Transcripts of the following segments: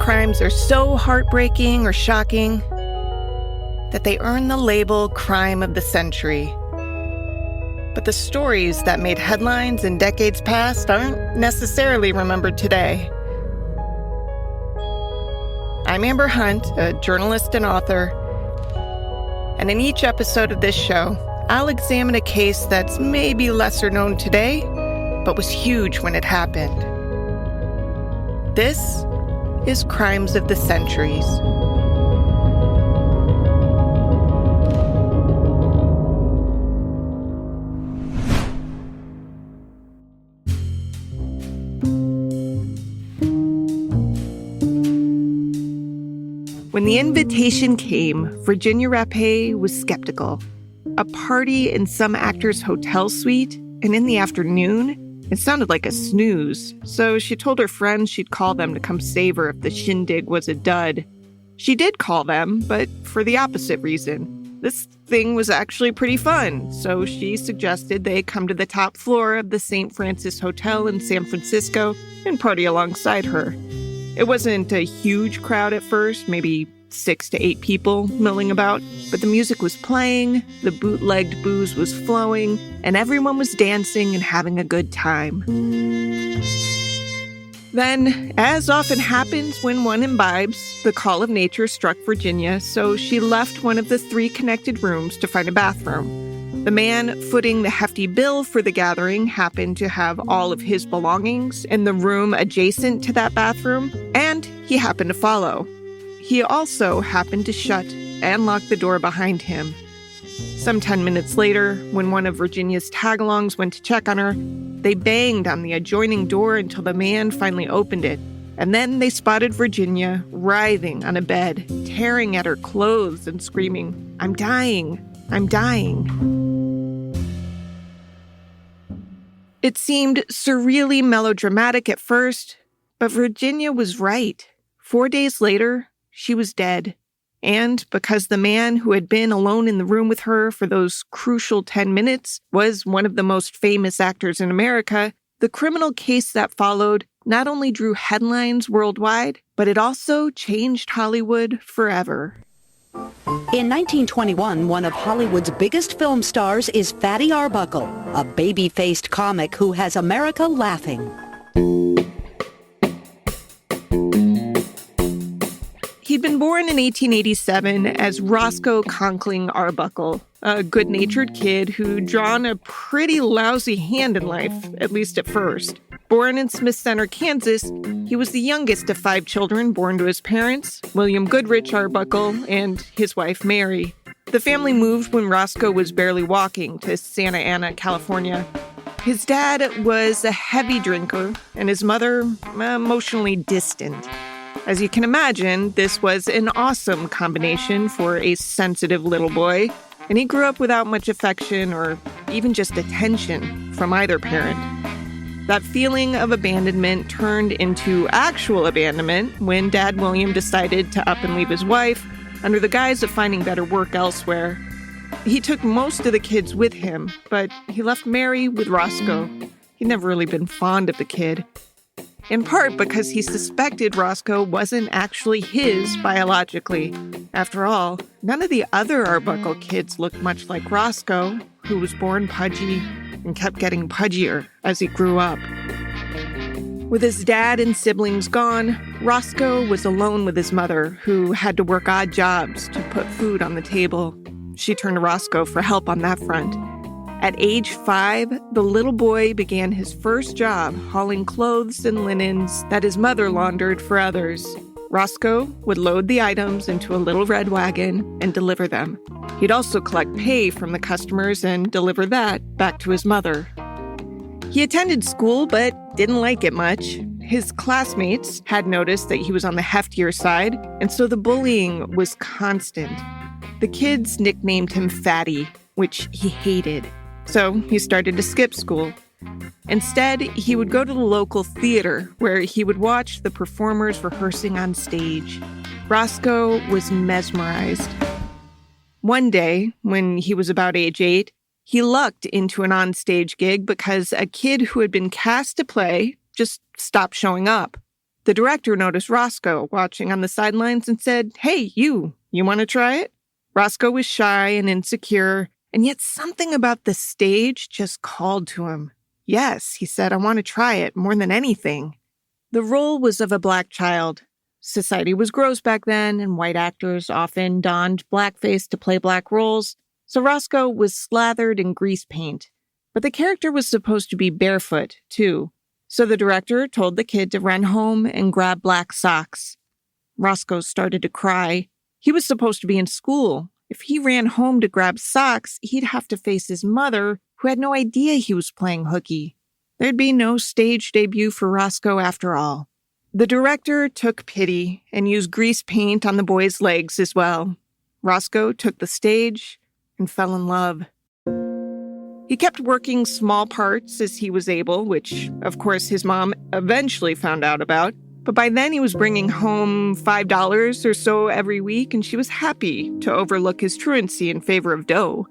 crimes are so heartbreaking or shocking that they earn the label crime of the century. But the stories that made headlines in decades past aren't necessarily remembered today. I'm Amber Hunt, a journalist and author, and in each episode of this show, I'll examine a case that's maybe lesser known today, but was huge when it happened. This is Crimes of the Centuries. When the invitation came, Virginia Rapé was skeptical. A party in some actor's hotel suite, and in the afternoon, it sounded like a snooze, so she told her friends she'd call them to come save her if the shindig was a dud. She did call them, but for the opposite reason. This thing was actually pretty fun, so she suggested they come to the top floor of the St. Francis Hotel in San Francisco and party alongside her. It wasn't a huge crowd at first, maybe 6 to 8 people milling about, but the music was playing, the bootlegged booze was flowing, and everyone was dancing and having a good time. Then, as often happens when one imbibes, the call of nature struck Virginia, so she left one of the 3 connected rooms to find a bathroom. The man footing the hefty bill for the gathering happened to have all of his belongings in the room adjacent to that bathroom, and he happened to follow. He also happened to shut and lock the door behind him. Some 10 minutes later, when one of Virginia's tag-alongs went to check on her, they banged on the adjoining door until the man finally opened it. And then they spotted Virginia writhing on a bed, tearing at her clothes and screaming, "I'm dying, I'm dying." It seemed surreally melodramatic at first, but Virginia was right. 4 days later, she was dead. And because the man who had been alone in the room with her for those crucial 10 minutes was one of the most famous actors in America, the criminal case that followed not only drew headlines worldwide, but it also changed Hollywood forever. In 1921, one of Hollywood's biggest film stars is Fatty Arbuckle, a baby-faced comic who has America laughing. He'd been born in 1887 as Roscoe Arbuckle, a good-natured kid who'd drawn a pretty lousy hand in life, at least at first. Born in Smith Center, Kansas, he was the youngest of 5 children born to his parents, William Goodrich Arbuckle, and his wife, Mary. The family moved when Roscoe was barely walking to Santa Ana, California. His dad was a heavy drinker, and his mother, emotionally distant. As you can imagine, this was an awesome combination for a sensitive little boy, and he grew up without much affection or even just attention from either parent. That feeling of abandonment turned into actual abandonment when Dad William decided to up and leave his wife under the guise of finding better work elsewhere. He took most of the kids with him, but he left Mary with Roscoe. He'd never really been fond of the kid. In part because he suspected Roscoe wasn't actually his biologically. After all, none of the other Arbuckle kids looked much like Roscoe, who was born pudgy and kept getting pudgier as he grew up. With his dad and siblings gone, Roscoe was alone with his mother, who had to work odd jobs to put food on the table. She turned to Roscoe for help on that front. At age 5, the little boy began his first job hauling clothes and linens that his mother laundered for others. Roscoe would load the items into a little red wagon and deliver them. He'd also collect pay from the customers and deliver that back to his mother. He attended school but didn't like it much. His classmates had noticed that he was on the heftier side, and so the bullying was constant. The kids nicknamed him Fatty, which he hated. So he started to skip school. Instead, he would go to the local theater where he would watch the performers rehearsing on stage. Roscoe was mesmerized. One day, when he was about age 8, he lucked into an onstage gig because a kid who had been cast to play just stopped showing up. The director noticed Roscoe watching on the sidelines and said, "Hey, you want to try it?" Roscoe was shy and insecure, and yet something about the stage just called to him. "Yes," he said, "I want to try it more than anything." The role was of a black child. Society was gross back then, and white actors often donned blackface to play black roles, so Roscoe was slathered in grease paint. But the character was supposed to be barefoot, too, so the director told the kid to run home and grab black socks. Roscoe started to cry. He was supposed to be in school. If he ran home to grab socks, he'd have to face his mother, who had no idea he was playing hooky. There'd be no stage debut for Roscoe after all. The director took pity and used grease paint on the boy's legs as well. Roscoe took the stage and fell in love. He kept working small parts as he was able, which, of course, his mom eventually found out about. But by then he was bringing home $5 or so every week, and she was happy to overlook his truancy in favor of dough.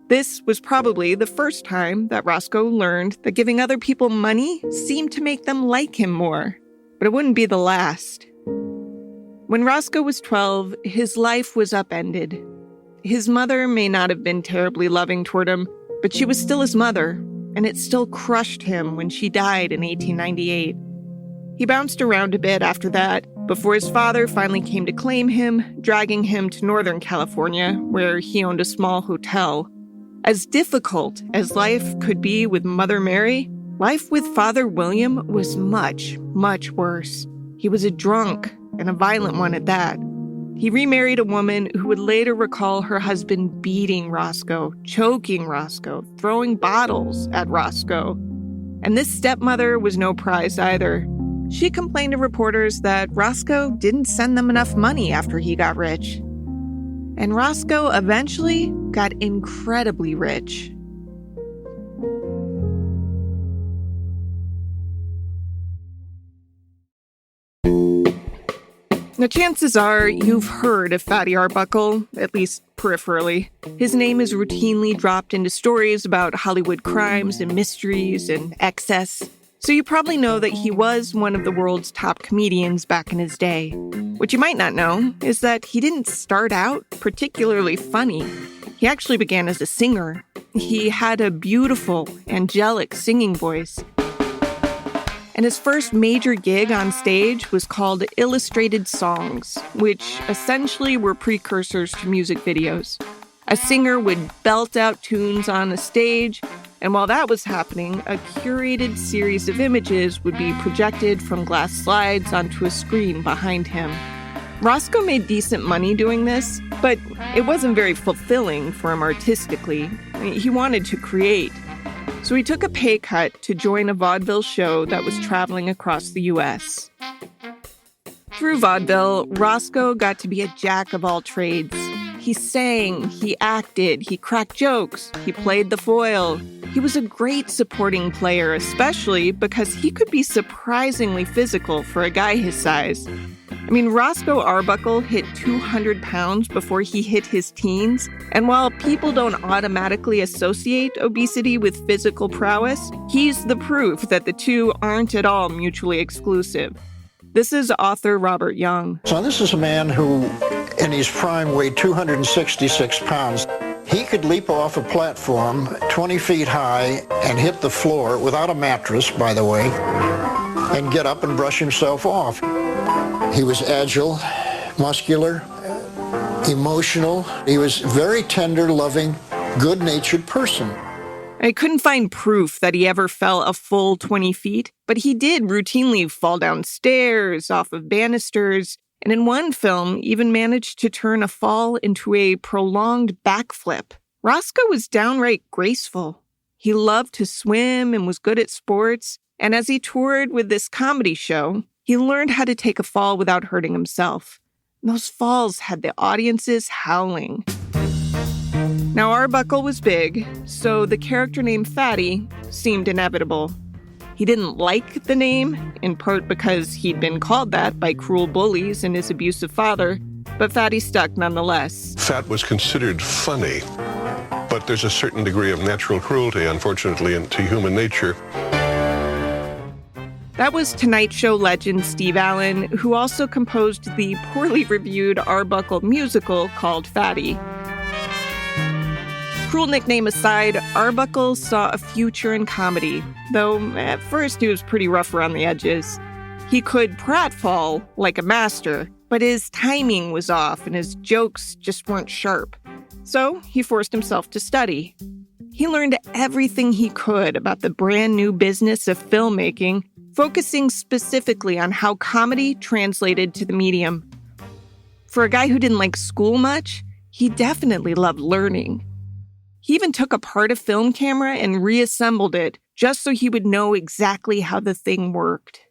This was probably the first time that Roscoe learned that giving other people money seemed to make them like him more. But it wouldn't be the last. When Roscoe was 12, his life was upended. His mother may not have been terribly loving toward him, but she was still his mother, and it still crushed him when she died in 1898. He bounced around a bit after that, before his father finally came to claim him, dragging him to Northern California, where he owned a small hotel. As difficult as life could be with Mother Mary, life with Father William was much, much worse. He was a drunk, and a violent one at that. He remarried a woman who would later recall her husband beating Roscoe, choking Roscoe, throwing bottles at Roscoe. And this stepmother was no prize either. She complained to reporters that Roscoe didn't send them enough money after he got rich. And Roscoe eventually got incredibly rich. Now, chances are you've heard of Fatty Arbuckle, at least peripherally. His name is routinely dropped into stories about Hollywood crimes and mysteries and excess. So you probably know that he was one of the world's top comedians back in his day. What you might not know is that he didn't start out particularly funny. He actually began as a singer. He had a beautiful, angelic singing voice. And his first major gig on stage was called Illustrated Songs, which essentially were precursors to music videos. A singer would belt out tunes on a stage, and while that was happening, a curated series of images would be projected from glass slides onto a screen behind him. Roscoe made decent money doing this, but it wasn't very fulfilling for him artistically. He wanted to create. So he took a pay cut to join a vaudeville show that was traveling across the U.S. Through vaudeville, Roscoe got to be a jack of all trades. He sang, he acted, he cracked jokes, he played the foil. He was a great supporting player, especially because he could be surprisingly physical for a guy his size. I mean, Roscoe Arbuckle hit 200 pounds before he hit his teens, and while people don't automatically associate obesity with physical prowess, he's the proof that the two aren't at all mutually exclusive. This is author Robert Young. So this is a man who, in his prime, weighed 266 pounds. He could leap off a platform 20 feet high and hit the floor without a mattress, by the way, and get up and brush himself off. He was agile, muscular, emotional. He was a very tender, loving, good-natured person. I couldn't find proof that he ever fell a full 20 feet, but he did routinely fall down stairs, off of banisters, and in one film even managed to turn a fall into a prolonged backflip. Roscoe was downright graceful. He loved to swim and was good at sports, and as he toured with this comedy show, he learned how to take a fall without hurting himself. Those falls had the audiences howling. Now, Arbuckle was big, so the character named Fatty seemed inevitable. He didn't like the name, in part because he'd been called that by cruel bullies and his abusive father, but Fatty stuck nonetheless. Fat was considered funny, but there's a certain degree of natural cruelty, unfortunately, to human nature. That was Tonight Show legend Steve Allen, who also composed the poorly reviewed Arbuckle musical called Fatty. Cruel nickname aside, Arbuckle saw a future in comedy, though at first he was pretty rough around the edges. He could pratfall like a master, but his timing was off and his jokes just weren't sharp. So he forced himself to study. He learned everything he could about the brand new business of filmmaking, focusing specifically on how comedy translated to the medium. For a guy who didn't like school much, he definitely loved learning. He even took apart a film camera and reassembled it just so he would know exactly how the thing worked.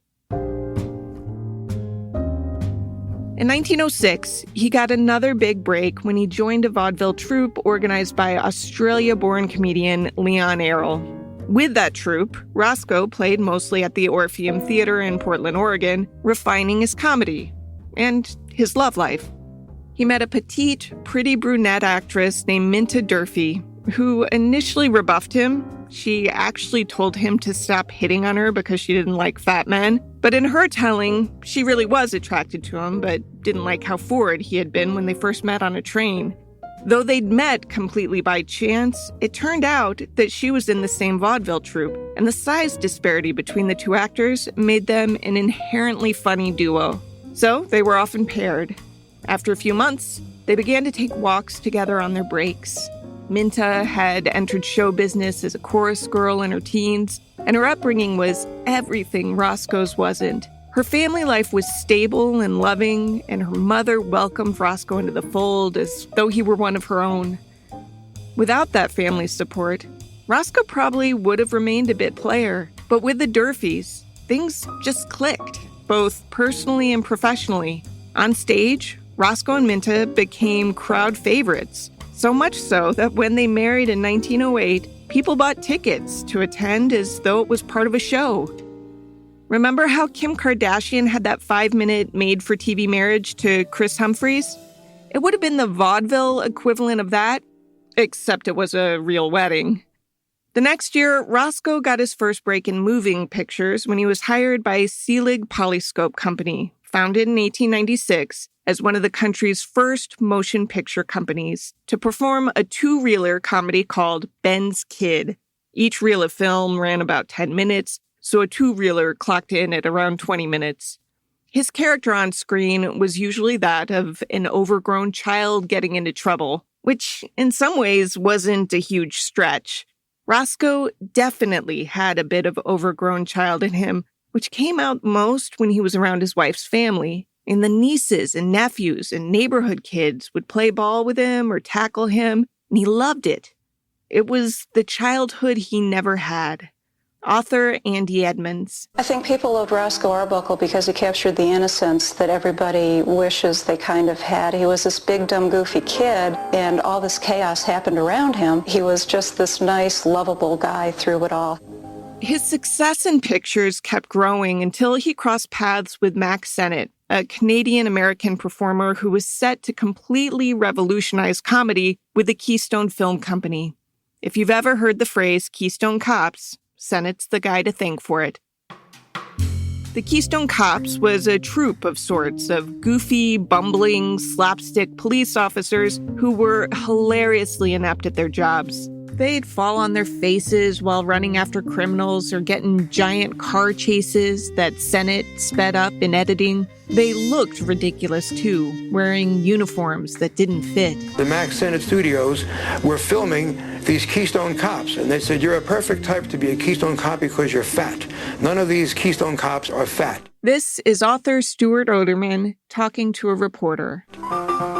In 1906, he got another big break when he joined a vaudeville troupe organized by Australia-born comedian Leon Errol. With that troupe, Roscoe played mostly at the Orpheum Theater in Portland, Oregon, refining his comedy and his love life. He met a petite, pretty brunette actress named Minta Durfee, who initially rebuffed him. She actually told him to stop hitting on her because she didn't like fat men. But in her telling, she really was attracted to him, but didn't like how forward he had been when they first met on a train. Though they'd met completely by chance, it turned out that she was in the same vaudeville troupe, and the size disparity between the two actors made them an inherently funny duo. So they were often paired. After a few months, they began to take walks together on their breaks. Minta had entered show business as a chorus girl in her teens, and her upbringing was everything Roscoe's wasn't. Her family life was stable and loving, and her mother welcomed Roscoe into the fold as though he were one of her own. Without that family support, Roscoe probably would have remained a bit player, but with the Durfees, things just clicked, both personally and professionally. On stage, Roscoe and Minta became crowd favorites. So much so that when they married in 1908, people bought tickets to attend as though it was part of a show. Remember how Kim Kardashian had that 5-minute made-for-TV marriage to Chris Humphries? It would have been the vaudeville equivalent of that, except it was a real wedding. The next year, Roscoe got his first break in moving pictures when he was hired by Selig Polyscope Company, founded in 1896 as one of the country's first motion picture companies, to perform a 2-reeler comedy called Ben's Kid. Each reel of film ran about 10 minutes, so a 2-reeler clocked in at around 20 minutes. His character on screen was usually that of an overgrown child getting into trouble, which in some ways wasn't a huge stretch. Roscoe definitely had a bit of overgrown child in him, which came out most when he was around his wife's family. And the nieces and nephews and neighborhood kids would play ball with him or tackle him, and he loved it. It was the childhood he never had. Author Andy Edmonds. I think people loved Roscoe Arbuckle because he captured the innocence that everybody wishes they kind of had. He was this big, dumb, goofy kid, and all this chaos happened around him. He was just this nice, lovable guy through it all. His success in pictures kept growing until he crossed paths with Mack Sennett, a Canadian-American performer who was set to completely revolutionize comedy with the Keystone Film Company. If you've ever heard the phrase Keystone Cops, Sennett's the guy to thank for it. The Keystone Cops was a troupe of sorts of goofy, bumbling, slapstick police officers who were hilariously inept at their jobs. They'd fall on their faces while running after criminals or get in giant car chases that Sennett sped up in editing. They looked ridiculous, too, wearing uniforms that didn't fit. The Mack Sennett Studios were filming these Keystone Cops, and they said, you're a perfect type to be a Keystone Cop because you're fat. None of these Keystone Cops are fat. This is author Stuart Oderman talking to a reporter.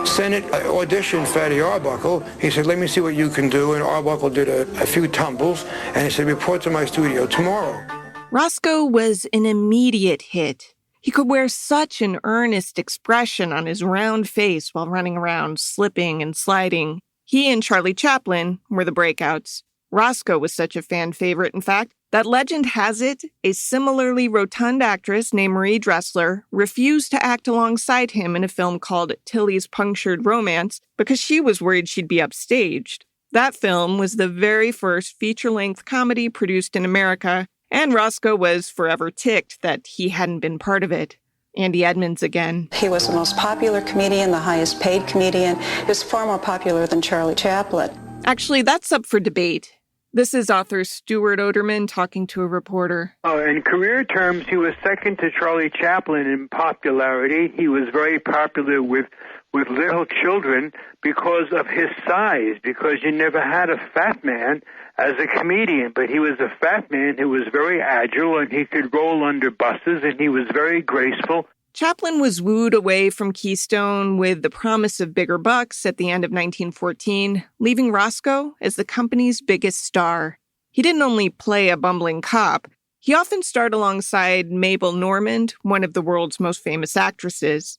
Sennett auditioned Fatty Arbuckle. He said, let me see what you can do. And Arbuckle did a few tumbles, and he said, report to my studio tomorrow. Roscoe was an immediate hit. He could wear such an earnest expression on his round face while running around, slipping and sliding. He and Charlie Chaplin were the breakouts. Roscoe was such a fan favorite, in fact, that legend has it a similarly rotund actress named Marie Dressler refused to act alongside him in a film called Tilly's Punctured Romance because she was worried she'd be upstaged. That film was the very first feature-length comedy produced in America, And Roscoe was forever ticked that he hadn't been part of it. Andy Edmonds again. He was the most popular comedian, the highest paid comedian. He was far more popular than Charlie Chaplin. Actually, that's up for debate. This is author Stuart Oderman talking to a reporter. In career terms, he was second to Charlie Chaplin in popularity. He was very popular with little children because of his size, because you never had a fat man as a comedian, but he was a fat man who was very agile, and he could roll under buses, and he was very graceful. Chaplin was wooed away from Keystone with the promise of bigger bucks at the end of 1914, leaving Roscoe as the company's biggest star. He didn't only play a bumbling cop. He often starred alongside Mabel Normand, one of the world's most famous actresses.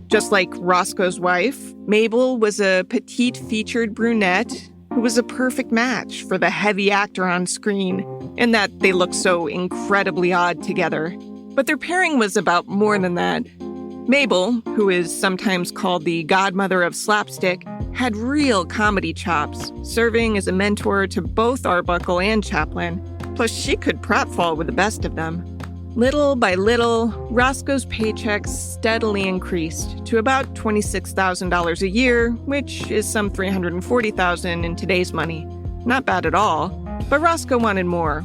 Just like Roscoe's wife, Mabel was a petite featured brunette who was a perfect match for the heavy actor on screen, in that they looked so incredibly odd together. But their pairing was about more than that. Mabel, who is sometimes called the godmother of slapstick, had real comedy chops, serving as a mentor to both Arbuckle and Chaplin. Plus, she could pratfall with the best of them. Little by little, Roscoe's paychecks steadily increased to about $26,000 a year, which is some $340,000 in today's money. Not bad at all, but Roscoe wanted more.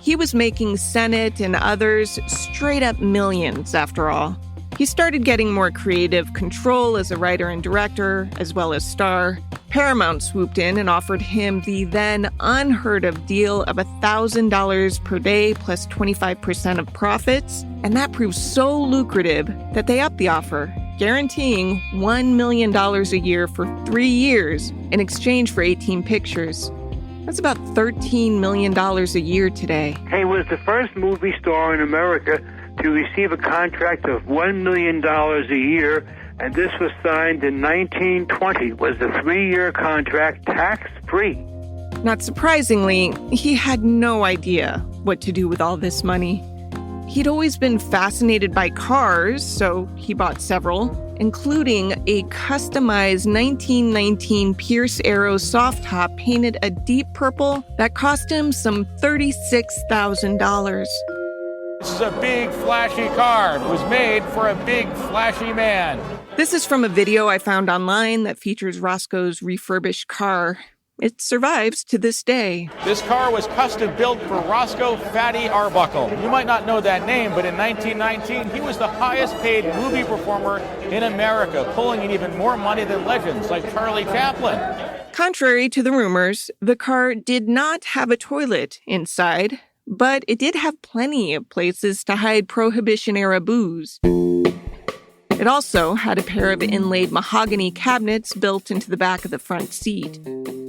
He was making Senate and others straight up millions, after all. He started getting more creative control as a writer and director, as well as star. Paramount swooped in and offered him the then unheard of deal of $1,000 per day plus 25% of profits, and that proved so lucrative that they upped the offer, guaranteeing $1 million a year for 3 years in exchange for 18 pictures. That's about $13 million a year today. He was the first movie star in America to receive a contract of $1 million a year, and this was signed in 1920. It was a 3-year contract, tax-free. Not surprisingly, he had no idea what to do with all this money. He'd always been fascinated by cars, so he bought several, including a customized 1919 Pierce Arrow soft top painted a deep purple that cost him some $36,000. This is a big, flashy car. It was made for a big, flashy man. This is from a video I found online that features Roscoe's refurbished car. It survives to this day. This car was custom built for Roscoe Fatty Arbuckle. You might not know that name, but in 1919, he was the highest paid movie performer in America, pulling in even more money than legends like Charlie Chaplin. Contrary to the rumors, the car did not have a toilet inside, but it did have plenty of places to hide Prohibition-era booze. It also had a pair of inlaid mahogany cabinets built into the back of the front seat.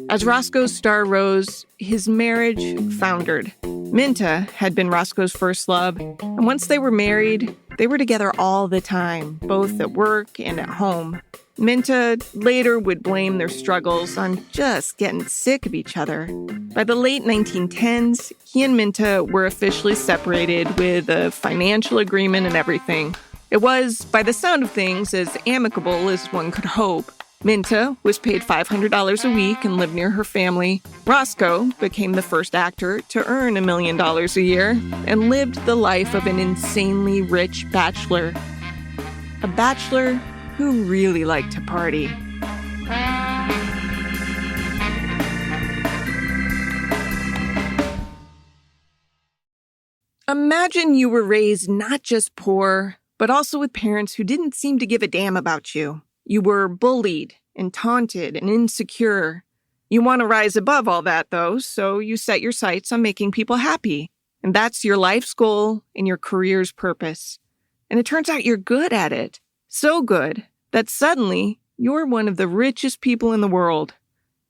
As Roscoe's star rose, his marriage foundered. Minta had been Roscoe's first love, and once they were married, they were together all the time, both at work and at home. Minta later would blame their struggles on just getting sick of each other. By the late 1910s, he and Minta were officially separated with a financial agreement and everything. It was, by the sound of things, as amicable as one could hope. Minta was paid $500 a week and lived near her family. Roscoe became the first actor to earn $1 million a year and lived the life of an insanely rich bachelor. A bachelor who really liked to party. Imagine you were raised not just poor, but also with parents who didn't seem to give a damn about you. You were bullied and taunted and insecure. You want to rise above all that, though, so you set your sights on making people happy. And that's your life's goal and your career's purpose. And it turns out you're good at it. So good that suddenly you're one of the richest people in the world.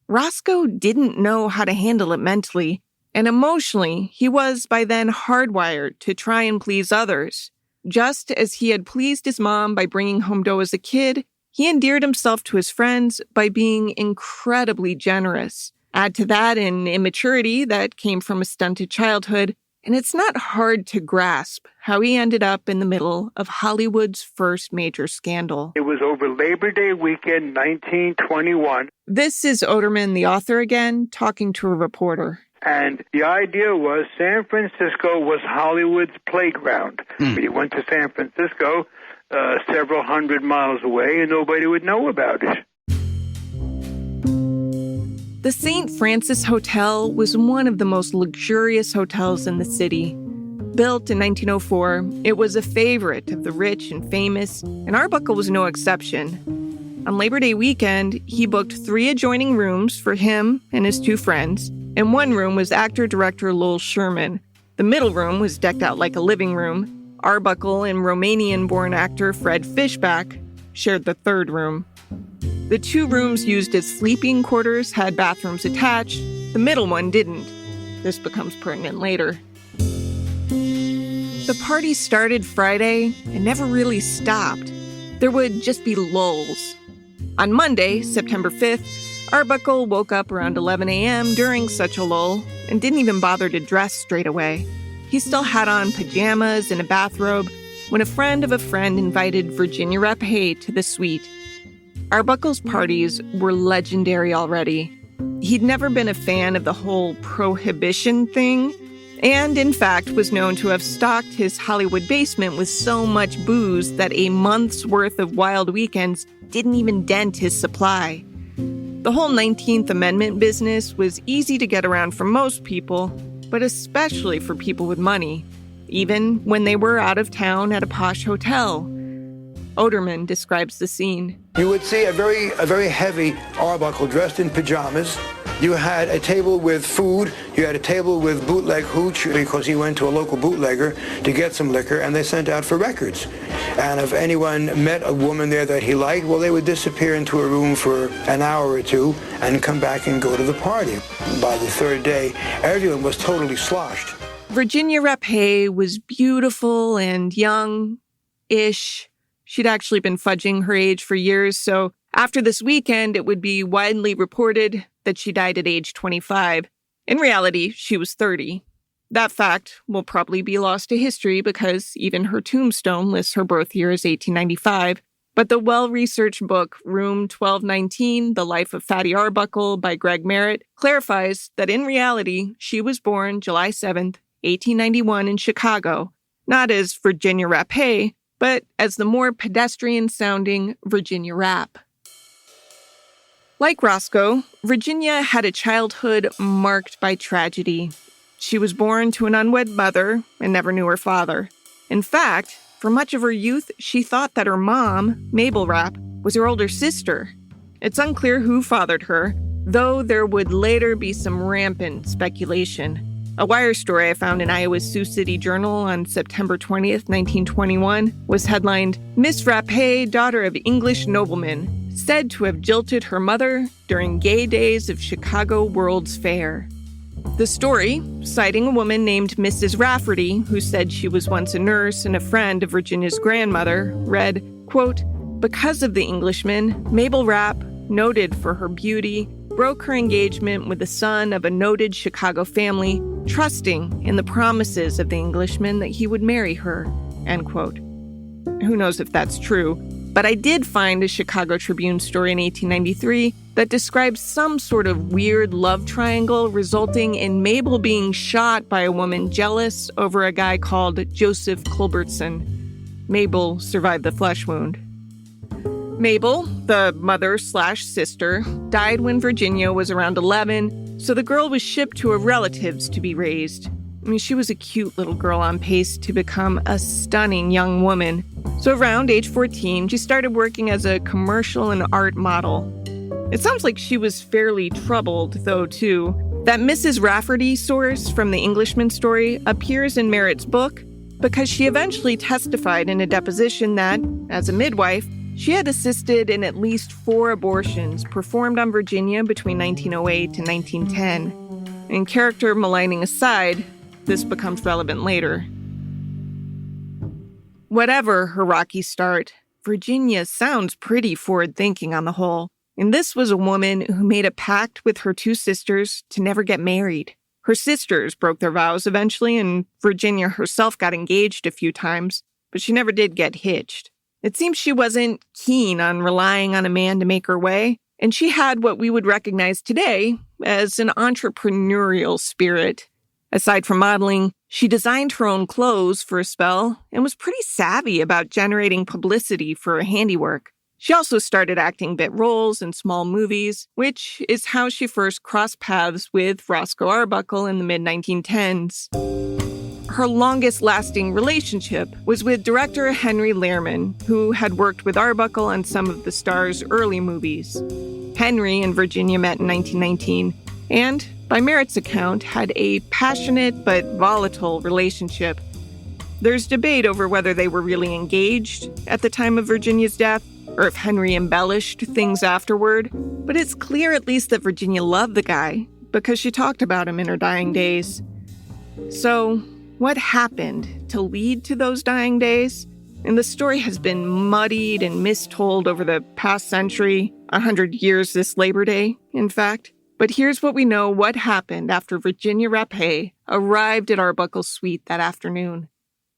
Roscoe didn't know how to handle it mentally, and emotionally, he was by then hardwired to try and please others. Just as he had pleased his mom by bringing home dough as a kid, he endeared himself to his friends by being incredibly generous. Add to that an immaturity that came from a stunted childhood, and it's not hard to grasp how he ended up in the middle of Hollywood's first major scandal. It was over Labor Day weekend, 1921. This is Oderman, the author again, talking to a reporter. And the idea was San Francisco was Hollywood's playground. You went to San Francisco several hundred miles away and nobody would know about it. The St. Francis Hotel was one of the most luxurious hotels in the city. Built in 1904, it was a favorite of the rich and famous, and Arbuckle was no exception. On Labor Day weekend, he booked 3 adjoining rooms for him and his 2 friends. In one room was actor-director Lowell Sherman. The middle room was decked out like a living room. Arbuckle and Romanian-born actor Fred Fishback shared the third room. The 2 rooms used as sleeping quarters had bathrooms attached. The middle one didn't. This becomes pertinent later. The party started Friday and never really stopped. There would just be lulls. On Monday, September 5th, Arbuckle woke up around 11 a.m. during such a lull and didn't even bother to dress straight away. He still had on pajamas and a bathrobe when a friend of a friend invited Virginia Rapé to the suite. Arbuckle's parties were legendary already. He'd never been a fan of the whole prohibition thing, and in fact was known to have stocked his Hollywood basement with so much booze that a month's worth of wild weekends didn't even dent his supply. The whole 19th Amendment business was easy to get around for most people, but especially for people with money, even when they were out of town at a posh hotel. Oderman describes the scene. You would see a very heavy Arbuckle dressed in pajamas. You had a table with food. You had a table with bootleg hooch because he went to a local bootlegger to get some liquor, and they sent out for records. And if anyone met a woman there that he liked, well, they would disappear into a room for an hour or 2 and come back and go to the party. By the 3rd day, everyone was totally sloshed. Virginia Rapé was beautiful and young-ish. She'd actually been fudging her age for years, so after this weekend, it would be widely reported that she died at age 25. In reality, she was 30. That fact will probably be lost to history because even her tombstone lists her birth year as 1895. But the well-researched book Room 1219, The Life of Fatty Arbuckle by Greg Merritt clarifies that in reality, she was born July 7th, 1891 in Chicago, not as Virginia Rapé, but as the more pedestrian-sounding Virginia Rapp. Like Roscoe, Virginia had a childhood marked by tragedy. She was born to an unwed mother and never knew her father. In fact, for much of her youth, she thought that her mom, Mabel Rapp, was her older sister. It's unclear who fathered her, though there would later be some rampant speculation. A wire story I found in Iowa's Sioux City Journal on September 20th, 1921, was headlined, "Miss Rapé, daughter of English nobleman, said to have jilted her mother during gay days of Chicago World's Fair." The story, citing a woman named Mrs. Rafferty, who said she was once a nurse and a friend of Virginia's grandmother, read, quote, "Because of the Englishman, Mabel Rapp, noted for her beauty, broke her engagement with the son of a noted Chicago family, trusting in the promises of the Englishman that he would marry her," end quote. Who knows if that's true, but I did find a Chicago Tribune story in 1893 that describes some sort of weird love triangle resulting in Mabel being shot by a woman jealous over a guy called Joseph Culbertson. Mabel survived the flesh wound. Mabel, the mother/sister, died when Virginia was around 11, so the girl was shipped to her relatives to be raised. I mean, she was a cute little girl on pace to become a stunning young woman. So around age 14, she started working as a commercial and art model. It sounds like she was fairly troubled, though, too. That Mrs. Rafferty source from the Englishman story appears in Merritt's book because she eventually testified in a deposition that, as a midwife, she had assisted in at least 4 abortions performed on Virginia between 1908 and 1910. And character maligning aside, this becomes relevant later. Whatever her rocky start, Virginia sounds pretty forward-thinking on the whole. And this was a woman who made a pact with her 2 sisters to never get married. Her sisters broke their vows eventually, and Virginia herself got engaged a few times, but she never did get hitched. It seems she wasn't keen on relying on a man to make her way, And she had what we would recognize today as an entrepreneurial spirit. Aside from modeling, she designed her own clothes for a spell and was pretty savvy about generating publicity for her handiwork. She also started acting bit roles in small movies, which is how she first crossed paths with Roscoe Arbuckle in the mid-1910s. Her longest-lasting relationship was with director Henry Lehrman, who had worked with Arbuckle on some of the star's early movies. Henry and Virginia met in 1919, and, by Merritt's account, had a passionate but volatile relationship. There's debate over whether they were really engaged at the time of Virginia's death, or if Henry embellished things afterward, but it's clear at least that Virginia loved the guy because she talked about him in her dying days. So, what happened to lead to those dying days? And the story has been muddied and mistold over the past century, 100 years this Labor Day, in fact. But here's what we know what happened after Virginia Rapé arrived at Arbuckle's suite that afternoon.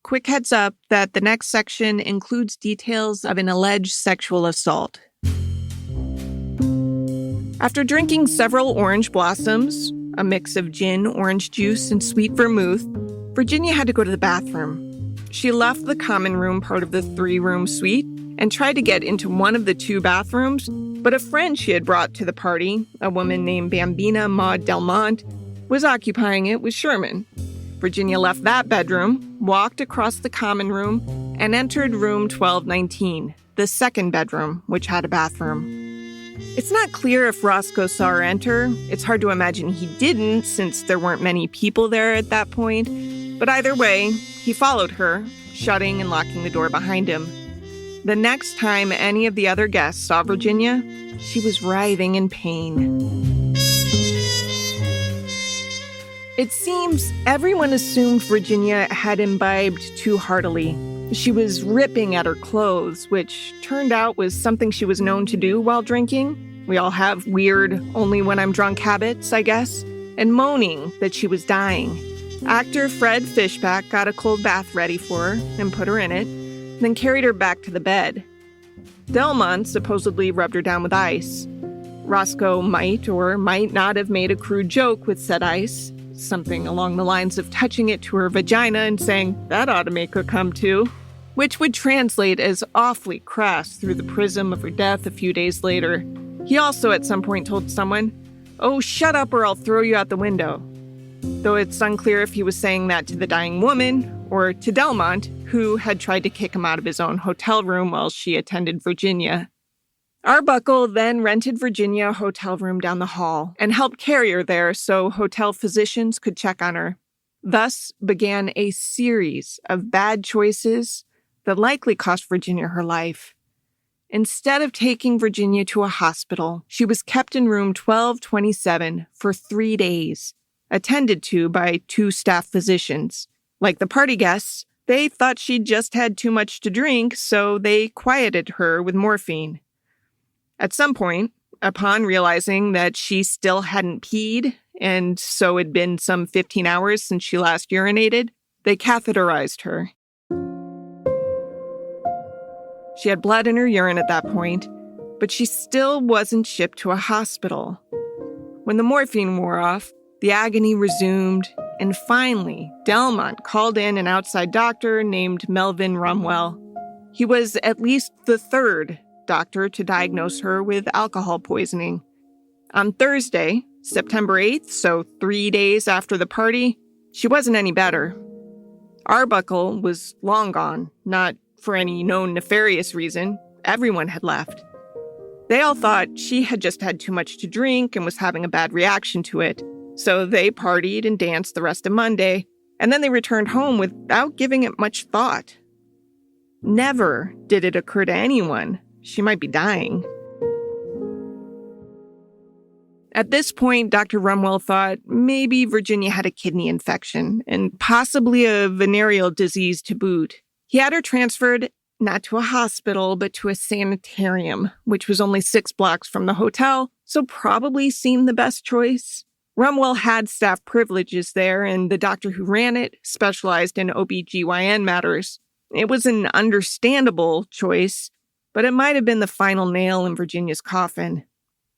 Quick heads up that the next section includes details of an alleged sexual assault. After drinking several orange blossoms, a mix of gin, orange juice, and sweet vermouth, Virginia had to go to the bathroom. She left the common room part of the 3-room suite and tried to get into one of the 2 bathrooms, but a friend she had brought to the party, a woman named Bambina Maud Delmont, was occupying it with Sherman. Virginia left that bedroom, walked across the common room, and entered room 1219, the second bedroom, which had a bathroom. It's not clear if Roscoe saw her enter. It's hard to imagine he didn't, since there weren't many people there at that point. But either way, he followed her, shutting and locking the door behind him. The next time any of the other guests saw Virginia, she was writhing in pain. It seems everyone assumed Virginia had imbibed too heartily. She was ripping at her clothes, which turned out was something she was known to do while drinking. We all have weird, only when I'm drunk habits, I guess. And moaning that she was dying. Actor Fred Fishback got a cold bath ready for her and put her in it, then carried her back to the bed. Delmont supposedly rubbed her down with ice. Roscoe might or might not have made a crude joke with said ice, something along the lines of touching it to her vagina and saying, "That ought to make her come too," which would translate as awfully crass through the prism of her death a few days later. He also at some point told someone, "Oh, shut up or I'll throw you out the window," though it's unclear if he was saying that to the dying woman or to Delmont, who had tried to kick him out of his own hotel room while she attended Virginia. Arbuckle then rented Virginia a hotel room down the hall and helped carry her there so hotel physicians could check on her. Thus began a series of bad choices that likely cost Virginia her life. Instead of taking Virginia to a hospital, she was kept in room 1227 for 3 days, attended to by 2 staff physicians. Like the party guests, they thought she'd just had too much to drink, so they quieted her with morphine. At some point, upon realizing that she still hadn't peed, and so it'd been some 15 hours since she last urinated, they catheterized her. She had blood in her urine at that point, but she still wasn't shipped to a hospital. When the morphine wore off, the agony resumed, and finally, Delmont called in an outside doctor named Melvin Rumwell. He was at least the 3rd doctor to diagnose her with alcohol poisoning. On Thursday, September 8th, so 3 days after the party, she wasn't any better. Arbuckle was long gone, not for any known nefarious reason. Everyone had left. They all thought she had just had too much to drink and was having a bad reaction to it. So they partied and danced the rest of Monday, and then they returned home without giving it much thought. Never did it occur to anyone she might be dying. At this point, Dr. Rumwell thought maybe Virginia had a kidney infection and possibly a venereal disease to boot. He had her transferred not to a hospital, but to a sanitarium, which was only 6 blocks from the hotel, so probably seemed the best choice. Rumwell had staff privileges there, and the doctor who ran it specialized in OB/GYN matters. It was an understandable choice, but it might have been the final nail in Virginia's coffin.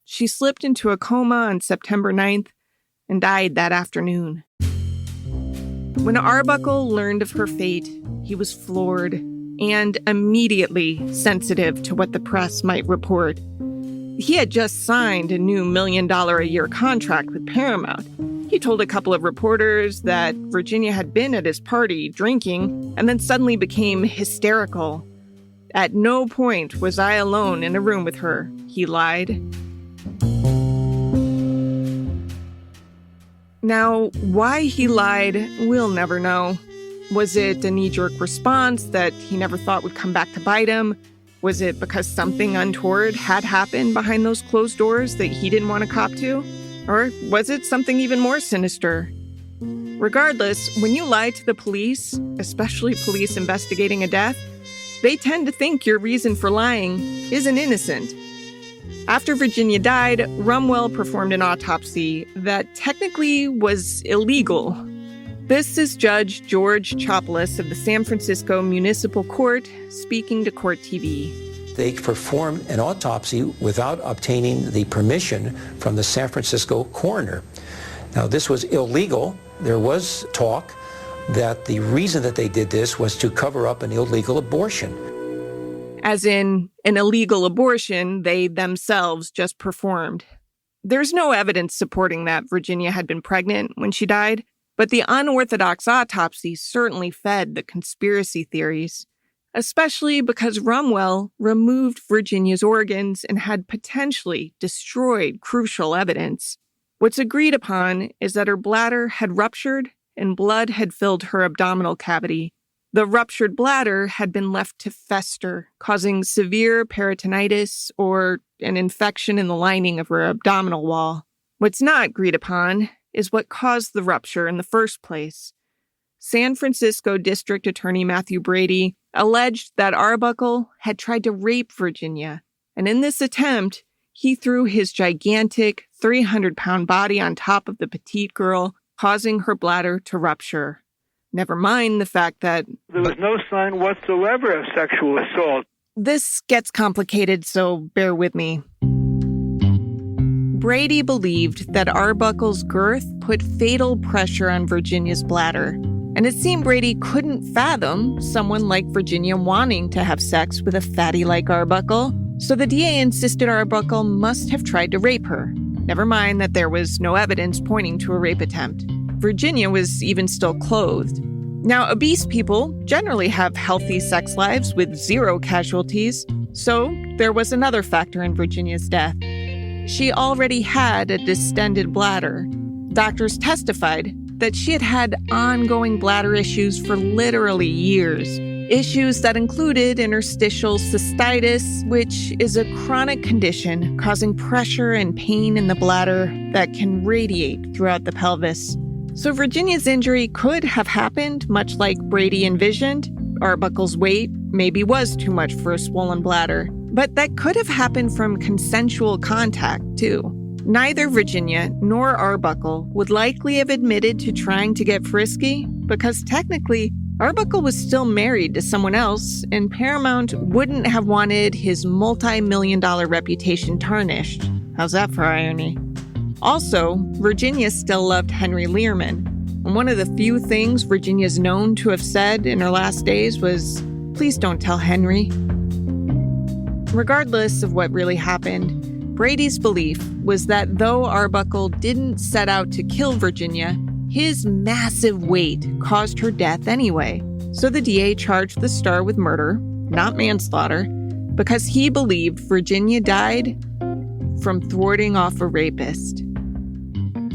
She slipped into a coma on September 9th and died that afternoon. When Arbuckle learned of her fate, he was floored and immediately sensitive to what the press might report. He had just signed a new $1 million a year contract with Paramount. He told a couple of reporters that Virginia had been at his party drinking and then suddenly became hysterical. At no point was I alone in a room with her, he lied. Now, why he lied, we'll never know. Was it a knee-jerk response that he never thought would come back to bite him? Was it because something untoward had happened behind those closed doors that he didn't want to cop to? Or was it something even more sinister? Regardless, when you lie to the police, especially police investigating a death, they tend to think your reason for lying isn't innocent. After Virginia died, Rumwell performed an autopsy that technically was illegal. This is Judge George Chopelas of the San Francisco Municipal Court speaking to Court TV. They performed an autopsy without obtaining the permission from the San Francisco coroner. Now, this was illegal. There was talk that the reason that they did this was to cover up an illegal abortion. As in, an illegal abortion they themselves just performed. There's no evidence supporting that Virginia had been pregnant when she died, but the unorthodox autopsy certainly fed the conspiracy theories, especially because Rumwell removed Virginia's organs and had potentially destroyed crucial evidence. What's agreed upon is that her bladder had ruptured and blood had filled her abdominal cavity. The ruptured bladder had been left to fester, causing severe peritonitis or an infection in the lining of her abdominal wall. What's not agreed upon is what caused the rupture in the first place. San Francisco District Attorney Matthew Brady alleged that Arbuckle had tried to rape Virginia, and in this attempt, he threw his gigantic 300-pound body on top of the petite girl, causing her bladder to rupture. Never mind the fact that there was no sign whatsoever of sexual assault. This gets complicated, so bear with me. Brady believed that Arbuckle's girth put fatal pressure on Virginia's bladder, and it seemed Brady couldn't fathom someone like Virginia wanting to have sex with a fatty like Arbuckle, so the DA insisted Arbuckle must have tried to rape her. Never mind that there was no evidence pointing to a rape attempt. Virginia was even still clothed. Now, obese people generally have healthy sex lives with zero casualties, so there was another factor in Virginia's death. She already had a distended bladder. Doctors testified that she had had ongoing bladder issues for literally years. Issues that included interstitial cystitis, which is a chronic condition causing pressure and pain in the bladder that can radiate throughout the pelvis. So Virginia's injury could have happened much like Brady envisioned. Arbuckle's weight maybe was too much for a swollen bladder, but that could have happened from consensual contact, too. Neither Virginia nor Arbuckle would likely have admitted to trying to get frisky because technically Arbuckle was still married to someone else, and Paramount wouldn't have wanted his multi-million-dollar reputation tarnished. How's that for irony? Also, Virginia still loved Henry Learman, and one of the few things Virginia's known to have said in her last days was, "Please don't tell Henry." Regardless of what really happened, Brady's belief was that though Arbuckle didn't set out to kill Virginia, his massive weight caused her death anyway. So the DA charged the star with murder, not manslaughter, because he believed Virginia died from thwarting off a rapist.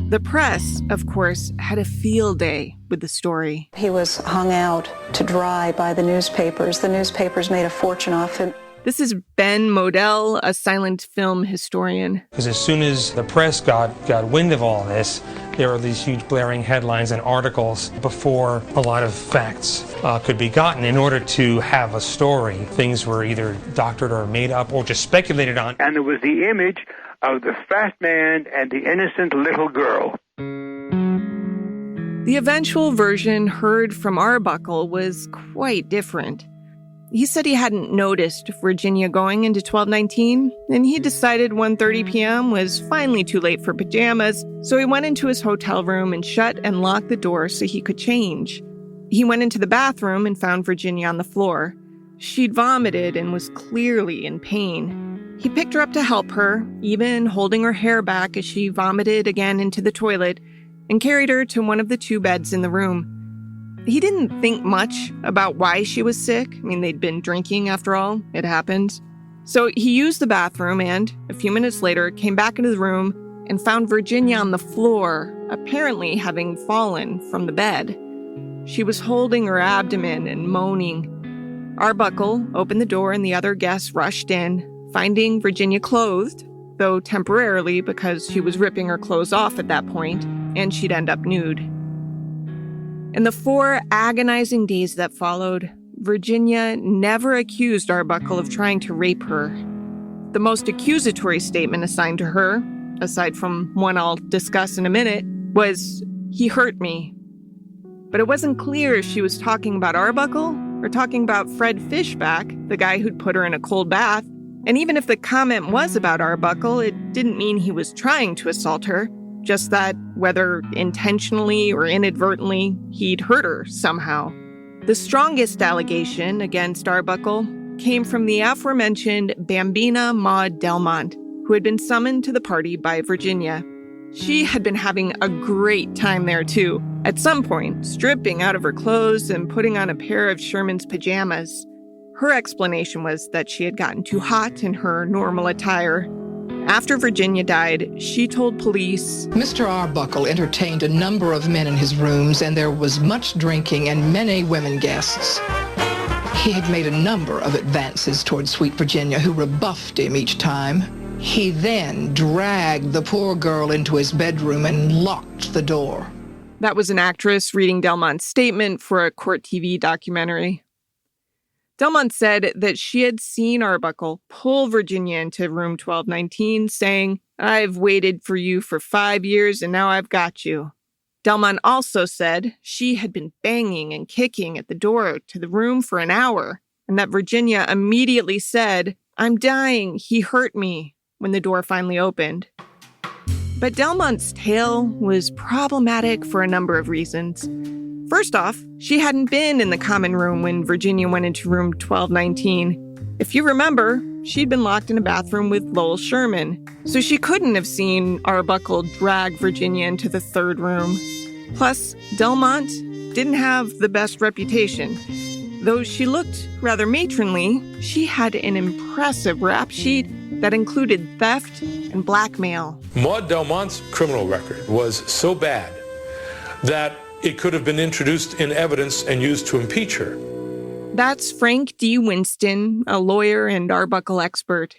The press, of course, had a field day with the story. He was hung out to dry by the newspapers. The newspapers made a fortune off him. This is Ben Modell, a silent film historian. Because as soon as the press got wind of all this, there were these huge blaring headlines and articles before a lot of facts could be gotten. In order to have a story, things were either doctored or made up or just speculated on. And there was the image of the fat man and the innocent little girl. The eventual version heard from Arbuckle was quite different. He said he hadn't noticed Virginia going into 1219, and he decided 1:30 p.m. was finally too late for pajamas, so he went into his hotel room and shut and locked the door so he could change. He went into the bathroom and found Virginia on the floor. She'd vomited and was clearly in pain. He picked her up to help her, even holding her hair back as she vomited again into the toilet, and carried her to one of the 2 beds in the room. He didn't think much about why she was sick. I mean, they'd been drinking after all. It happened. So he used the bathroom and, a few minutes later, came back into the room and found Virginia on the floor, apparently having fallen from the bed. She was holding her abdomen and moaning. Arbuckle opened the door and the other guests rushed in, finding Virginia clothed, though temporarily because she was ripping her clothes off at that point, and she'd end up nude. In the 4 agonizing days that followed, Virginia never accused Arbuckle of trying to rape her. The most accusatory statement assigned to her, aside from one I'll discuss in a minute, was, "He hurt me." But it wasn't clear if she was talking about Arbuckle or talking about Fred Fishback, the guy who'd put her in a cold bath. And even if the comment was about Arbuckle, it didn't mean he was trying to assault her. Just that, whether intentionally or inadvertently, he'd hurt her somehow. The strongest allegation against Arbuckle came from the aforementioned Bambina Maud Delmont, who had been summoned to the party by Virginia. She had been having a great time there too, at some point stripping out of her clothes and putting on a pair of Sherman's pajamas. Her explanation was that she had gotten too hot in her normal attire. After Virginia died, she told police, "Mr. Arbuckle entertained a number of men in his rooms, and there was much drinking and many women guests. He had made a number of advances toward sweet Virginia, who rebuffed him each time. He then dragged the poor girl into his bedroom and locked the door." That was an actress reading Delmont's statement for a court TV documentary. Delmont said that she had seen Arbuckle pull Virginia into room 1219, saying, "I've waited for you for 5 years and now I've got you." Delmont also said she had been banging and kicking at the door to the room for an hour, and that Virginia immediately said, "I'm dying, he hurt me," when the door finally opened. But Delmont's tale was problematic for a number of reasons. First off, she hadn't been in the common room when Virginia went into room 1219. If you remember, she'd been locked in a bathroom with Lowell Sherman, so she couldn't have seen Arbuckle drag Virginia into the 3rd room. Plus, Delmont didn't have the best reputation. Though she looked rather matronly, she had an impressive rap sheet that included theft and blackmail. Maud Delmont's criminal record was so bad that it could have been introduced in evidence and used to impeach her. That's Frank D. Winston, a lawyer and Arbuckle expert.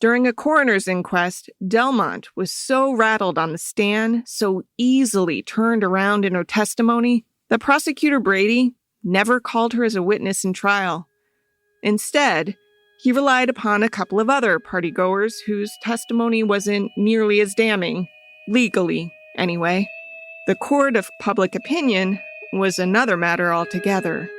During a coroner's inquest, Delmont was so rattled on the stand, so easily turned around in her testimony, that Prosecutor Brady never called her as a witness in trial. Instead, he relied upon a couple of other partygoers whose testimony wasn't nearly as damning, legally, anyway. The court of public opinion was another matter altogether.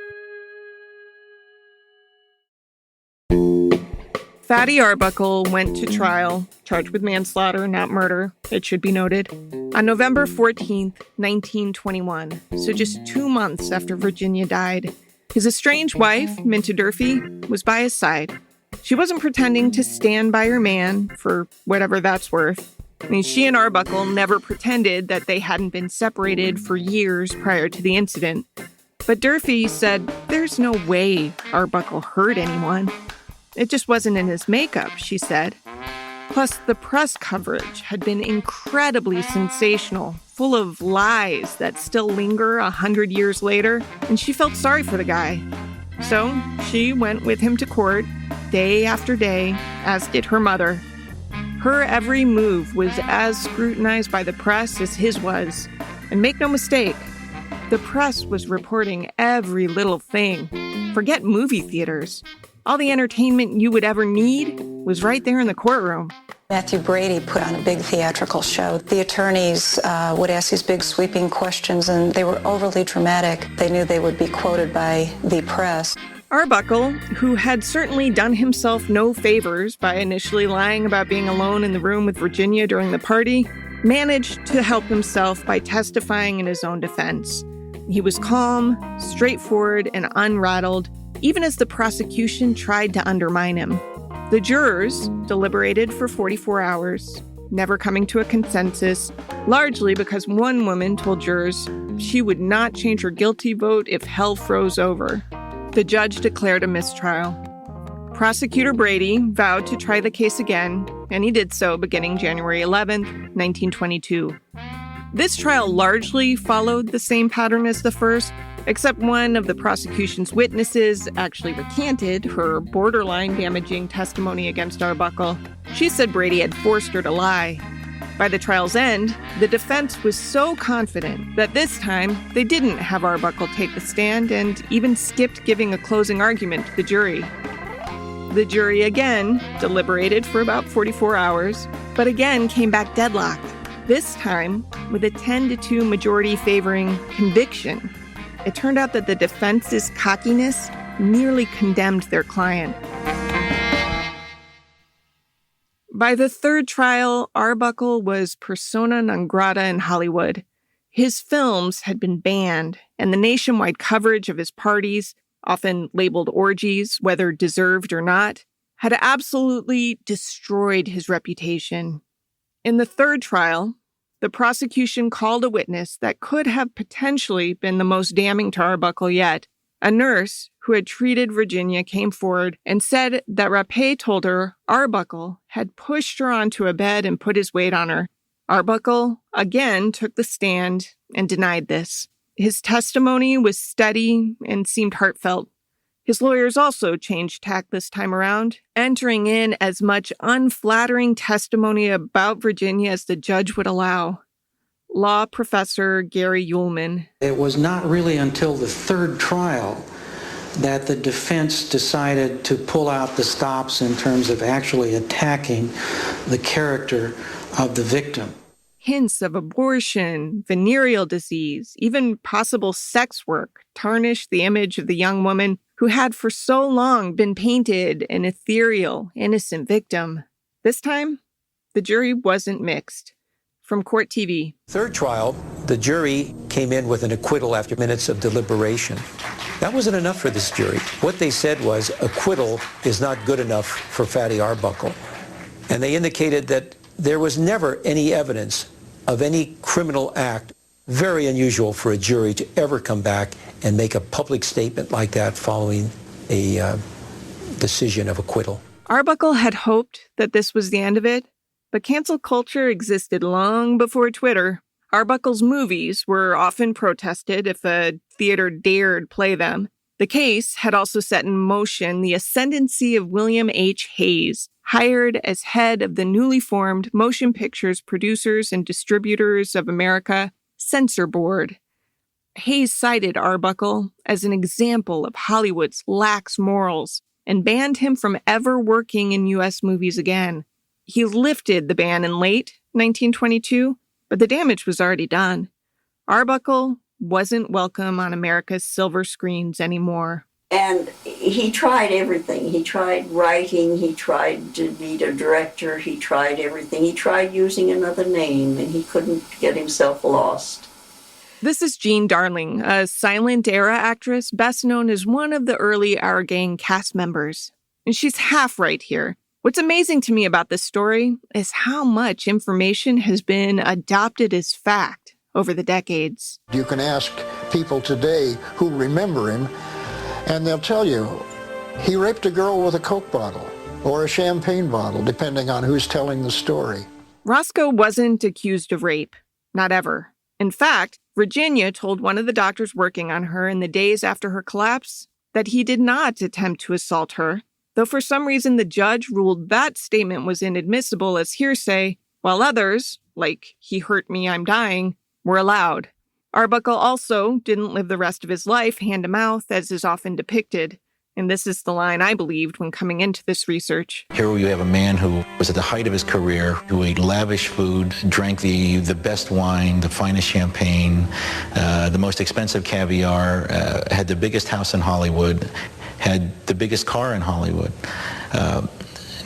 Fatty Arbuckle went to trial, charged with manslaughter, not murder, it should be noted, on November 14th, 1921, so just 2 months after Virginia died. His estranged wife, Minta Durfee, was by his side. She wasn't pretending to stand by her man, for whatever that's worth. I mean, she and Arbuckle never pretended that they hadn't been separated for years prior to the incident. But Durfee said there's no way Arbuckle hurt anyone. It just wasn't in his makeup, she said. Plus, the press coverage had been incredibly sensational, full of lies that still linger 100 years later, and she felt sorry for the guy. So she went with him to court, day after day, as did her mother. Her every move was as scrutinized by the press as his was. And make no mistake, the press was reporting every little thing. Forget movie theaters. All the entertainment you would ever need was right there in the courtroom. Matthew Brady put on a big theatrical show. The attorneys would ask these big sweeping questions, and they were overly dramatic. They knew they would be quoted by the press. Arbuckle, who had certainly done himself no favors by initially lying about being alone in the room with Virginia during the party, managed to help himself by testifying in his own defense. He was calm, straightforward, and unrattled, even as the prosecution tried to undermine him. The jurors deliberated for 44 hours, never coming to a consensus, largely because one woman told jurors she would not change her guilty vote if hell froze over. The judge declared a mistrial. Prosecutor Brady vowed to try the case again, and he did so beginning January 11, 1922. This trial largely followed the same pattern as the first, except one of the prosecution's witnesses actually recanted her borderline damaging testimony against Arbuckle. She said Brady had forced her to lie. By the trial's end, the defense was so confident that this time they didn't have Arbuckle take the stand and even skipped giving a closing argument to the jury. The jury again deliberated for about 44 hours, but again came back deadlocked, this time with a 10-2 majority favoring conviction. It turned out that the defense's cockiness nearly condemned their client. By the third trial, Arbuckle was persona non grata in Hollywood. His films had been banned, and the nationwide coverage of his parties, often labeled orgies, whether deserved or not, had absolutely destroyed his reputation. In the third trial, the prosecution called a witness that could have potentially been the most damning to Arbuckle yet. A nurse who had treated Virginia came forward and said that Rapé told her Arbuckle had pushed her onto a bed and put his weight on her. Arbuckle again took the stand and denied this. His testimony was steady and seemed heartfelt. His lawyers also changed tack this time around, entering in as much unflattering testimony about Virginia as the judge would allow. Law professor Gary Uhlman. It was not really until the third trial that the defense decided to pull out the stops in terms of actually attacking the character of the victim. Hints of abortion, venereal disease, even possible sex work tarnished the image of the young woman who had for so long been painted an ethereal, innocent victim. This time, the jury wasn't mixed. From Court TV. Third trial, the jury came in with an acquittal after minutes of deliberation. That wasn't enough for this jury. What they said was acquittal is not good enough for Fatty Arbuckle. And they indicated that there was never any evidence of any criminal act. Very unusual for a jury to ever come back and make a public statement like that following a decision of acquittal. Arbuckle had hoped that this was the end of it, but cancel culture existed long before Twitter. Arbuckle's movies were often protested if a theater dared play them. The case had also set in motion the ascendancy of William H. Hayes, hired as head of the newly formed Motion Pictures Producers and Distributors of America Censor Board. Hayes cited Arbuckle as an example of Hollywood's lax morals and banned him from ever working in U.S. movies again. He lifted the ban in late 1922, but the damage was already done. Arbuckle wasn't welcome on America's silver screens anymore. And he tried everything. He tried writing, he tried to be a director, he tried everything. He tried using another name, and he couldn't get himself lost. This is Jean Darling, a silent-era actress best known as one of the early Our Gang cast members. And she's half right here. What's amazing to me about this story is how much information has been adopted as fact over the decades. You can ask people today who remember him, and they'll tell you he raped a girl with a Coke bottle or a champagne bottle, depending on who's telling the story. Roscoe wasn't accused of rape. Not ever. In fact, Virginia told one of the doctors working on her in the days after her collapse that he did not attempt to assault her, though for some reason the judge ruled that statement was inadmissible as hearsay, while others, like "he hurt me, I'm dying," were allowed. Arbuckle also didn't live the rest of his life hand-to-mouth, as is often depicted. And this is the line I believed when coming into this research. Here you have a man who was at the height of his career, who ate lavish food, drank the best wine, the finest champagne, the most expensive caviar, had the biggest house in Hollywood, had the biggest car in Hollywood.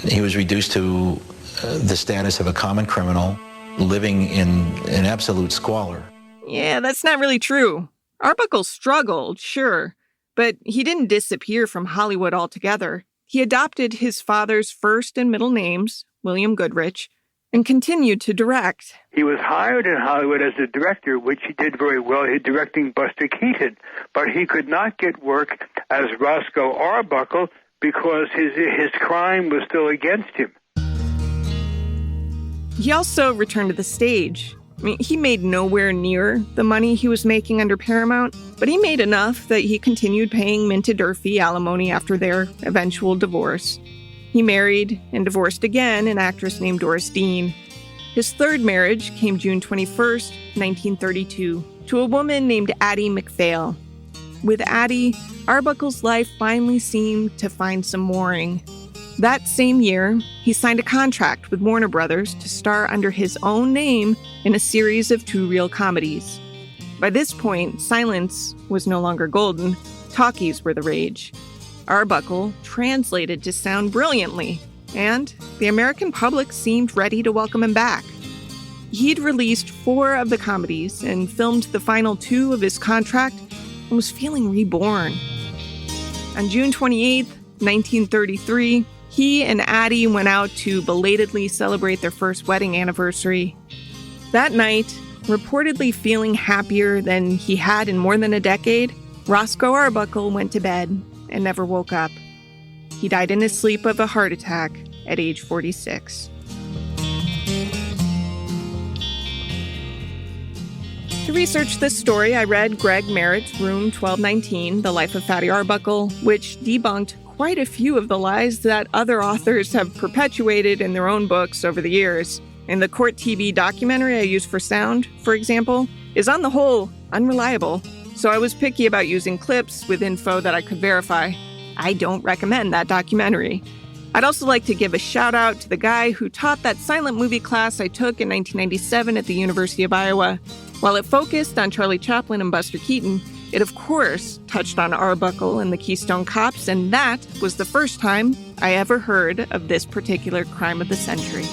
He was reduced to the status of a common criminal living in absolute squalor. Yeah, that's not really true. Arbuckle struggled, sure, but he didn't disappear from Hollywood altogether. He adopted his father's first and middle names, William Goodrich, and continued to direct. He was hired in Hollywood as a director, which he did very well. He was directing Buster Keaton, but he could not get work as Roscoe Arbuckle because his crime was still against him. He also returned to the stage. I mean, he made nowhere near the money he was making under Paramount, but he made enough that he continued paying Minta Durfee alimony after their eventual divorce. He married and divorced again an actress named Doris Dean. His third marriage came June 21st, 1932, to a woman named Addie MacPhail. With Addie, Arbuckle's life finally seemed to find some mooring. That same year, he signed a contract with Warner Brothers to star under his own name in a series of two-reel comedies. By this point, silence was no longer golden. Talkies were the rage. Arbuckle translated to sound brilliantly, and the American public seemed ready to welcome him back. He'd released 4 of the comedies and filmed the final 2 of his contract and was feeling reborn. On June 28, 1933, he and Addie went out to belatedly celebrate their first wedding anniversary. That night, reportedly feeling happier than he had in more than a decade, Roscoe Arbuckle went to bed and never woke up. He died in his sleep of a heart attack at age 46. To research this story, I read Greg Merritt's Room 1219, The Life of Fatty Arbuckle, which debunked quite a few of the lies that other authors have perpetuated in their own books over the years. And the Court TV documentary I used for sound, for example, is on the whole unreliable. So I was picky about using clips with info that I could verify. I don't recommend that documentary. I'd also like to give a shout out to the guy who taught that silent movie class I took in 1997 at the University of Iowa. While it focused on Charlie Chaplin and Buster Keaton, it of course touched on Arbuckle and the Keystone Cops, and that was the first time I ever heard of this particular crime of the century.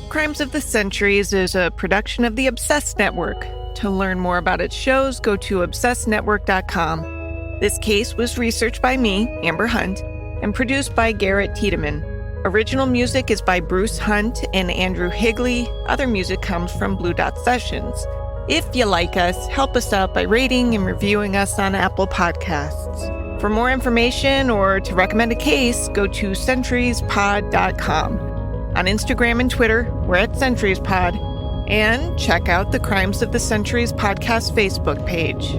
Crimes of the Centuries is a production of the Obsessed Network. To learn more about its shows, go to obsessednetwork.com. This case was researched by me, Amber Hunt, and produced by Garrett Tiedemann. Original music is by Bruce Hunt and Andrew Higley. Other music comes from Blue Dot Sessions. If you like us, help us out by rating and reviewing us on Apple Podcasts. For more information or to recommend a case, go to centuriespod.com. On Instagram and Twitter, we're at CenturiesPod. And check out the Crimes of the Centuries podcast Facebook page.